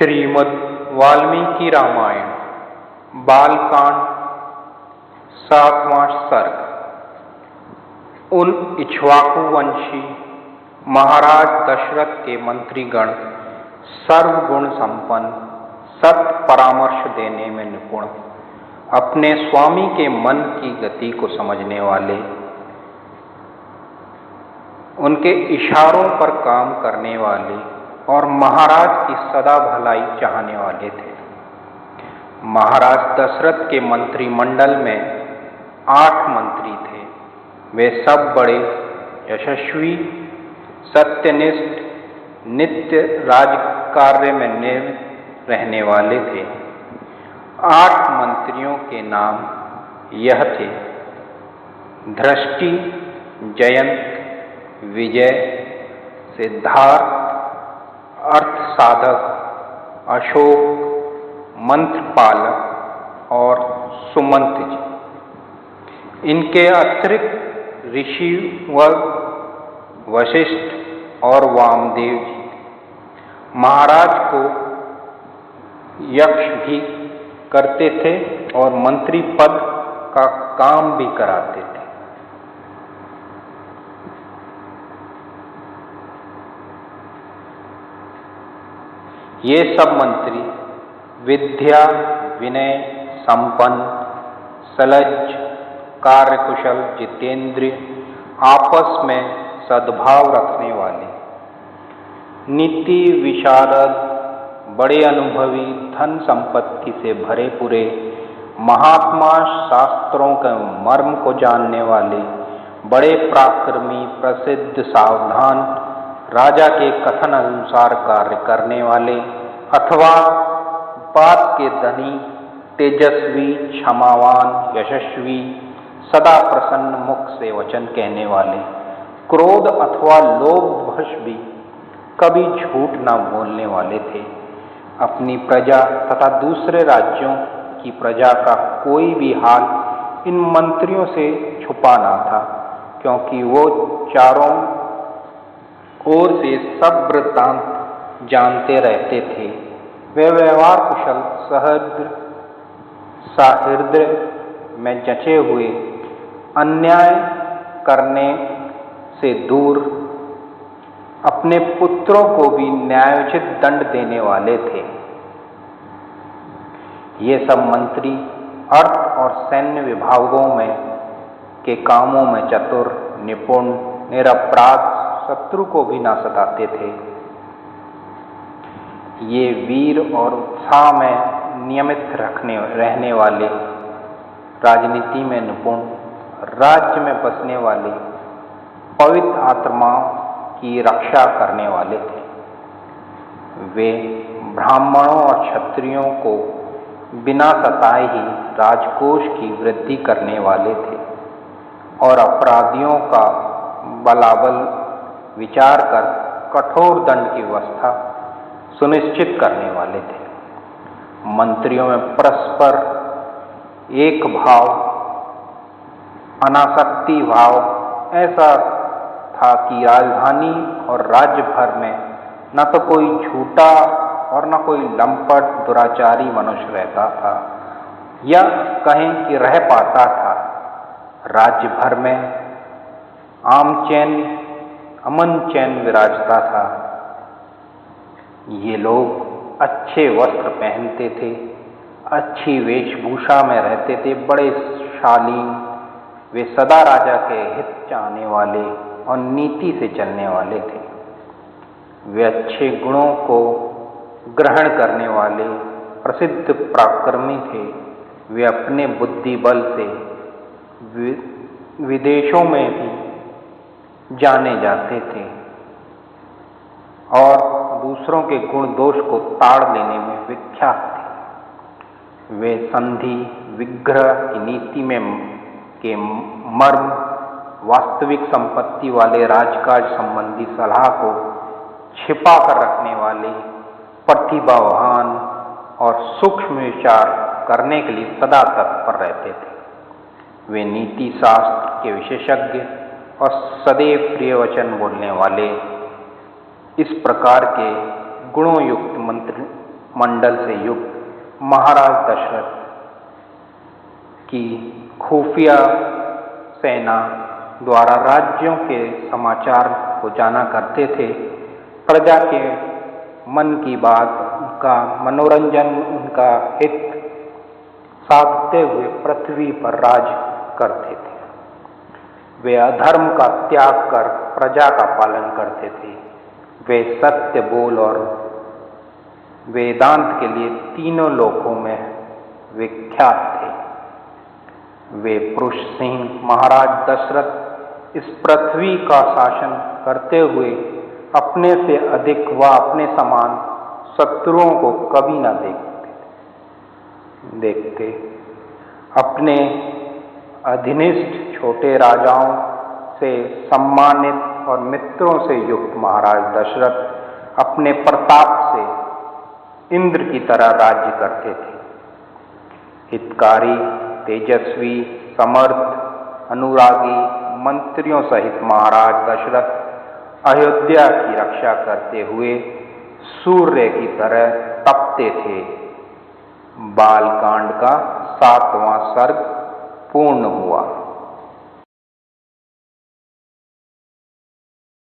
श्रीमद् वाल्मीकि रामायण बालकांड 7वां सर्ग। उन इक्ष्वाकु वंशी महाराज दशरथ के मंत्रीगण सर्वगुण संपन्न, सत्य परामर्श देने में निपुण, अपने स्वामी के मन की गति को समझने वाले, उनके इशारों पर काम करने वाले और महाराज की सदा भलाई चाहने वाले थे। महाराज दशरथ के मंत्रिमंडल में 8 मंत्री थे। वे सब बड़े यशस्वी, सत्यनिष्ठ, नित्य राजकार्य में निरत रहने वाले थे। 8 मंत्रियों के नाम यह थे: धृष्टि, जयंत, विजय, सिद्धार्थ, अर्थसाधक, अशोक, मंत्रपालक और सुमंत जी। इनके अतिरिक्त ऋषि वशिष्ठ और वामदेव जी महाराज को यक्ष भी करते थे और मंत्री पद का काम भी कराते थे। ये सब मंत्री विद्या, विनय संपन्न, सलज्ज, कार्यकुशल, जितेंद्रिय, आपस में सद्भाव रखने वाले, नीति विशारद, बड़े अनुभवी, धन संपत्ति से भरे पूरे, महात्मा, शास्त्रों के मर्म को जानने वाले, बड़े पराक्रमी, प्रसिद्ध, सावधान, राजा के कथन अनुसार कार्य करने वाले अथवा बात के धनी, तेजस्वी, क्षमावान, यशस्वी, सदा प्रसन्न मुख से वचन कहने वाले, क्रोध अथवा लोभवश भी कभी झूठ न बोलने वाले थे। अपनी प्रजा तथा दूसरे राज्यों की प्रजा का कोई भी हाल इन मंत्रियों से छुपा न था, क्योंकि वो चारों ओर से सब वृत्तांत जानते रहते थे। वे व्यवहार कुशल, सहृदय में जचे हुए, अन्याय करने से दूर, अपने पुत्रों को भी न्यायोचित दंड देने वाले थे। ये सब मंत्री अर्थ और सैन्य विभागों में के कामों में चतुर, निपुण, निरपराध, शत्रु को भी न सताते थे। ये वीर और उत्साह में नियमित रहने वाले, राजनीति में निपुण, राज्य में बसने वाले, पवित्र आत्माओं की रक्षा करने वाले थे। वे ब्राह्मणों और क्षत्रियों को बिना सताए ही राजकोष की वृद्धि करने वाले थे और अपराधियों का बलाबल विचार कर कठोर दंड की व्यवस्था सुनिश्चित करने वाले थे। मंत्रियों में परस्पर एक भाव, अनासक्ति भाव ऐसा था कि राजधानी और राज्य भर में न तो कोई झूठा और न कोई लंपट दुराचारी मनुष्य रहता था या कहें कि रह पाता था। राज्य भर में अमन चैन विराजता था। ये लोग अच्छे वस्त्र पहनते थे, अच्छी वेशभूषा में रहते थे, बड़े शालीन। वे सदा राजा के हित चाहने वाले और नीति से चलने वाले थे। वे अच्छे गुणों को ग्रहण करने वाले, प्रसिद्ध पराक्रमी थे। वे अपने बुद्धि बल से विदेशों में भी जाने जाते थे और दूसरों के गुण दोष को ताड़ लेने में विख्यात थे। वे संधि विग्रह की नीति में के मर्म, वास्तविक संपत्ति वाले राजकाज संबंधी सलाह को छिपा कर रखने वाले, प्रतिभावान और सूक्ष्म विचार करने के लिए सदा तत्पर रहते थे। वे नीति शास्त्र के विशेषज्ञ और सदैव प्रिय वचन बोलने वाले, इस प्रकार के गुणों युक्त मंडल से युक्त महाराज दशरथ की खुफिया सेना द्वारा राज्यों के समाचार को जाना करते थे। प्रजा के मन की बात, उनका मनोरंजन, उनका हित साधते हुए पृथ्वी पर राज करते थे। वे अधर्म का त्याग कर प्रजा का पालन करते थे। वे सत्य बोल और वेदांत के लिए तीनों लोकों में विख्यात थे। वे पुरुष सिंह महाराज दशरथ इस पृथ्वी का शासन करते हुए अपने से अधिक व अपने समान शत्रुओं को कभी न देखते। अपने अधीनस्थ छोटे राजाओं से सम्मानित और मित्रों से युक्त महाराज दशरथ अपने प्रताप से इंद्र की तरह राज्य करते थे। हितकारी, तेजस्वी, समर्थ, अनुरागी मंत्रियों सहित महाराज दशरथ अयोध्या की रक्षा करते हुए सूर्य की तरह तपते थे। बालकांड का 7वां सर्ग पूर्ण हुआ।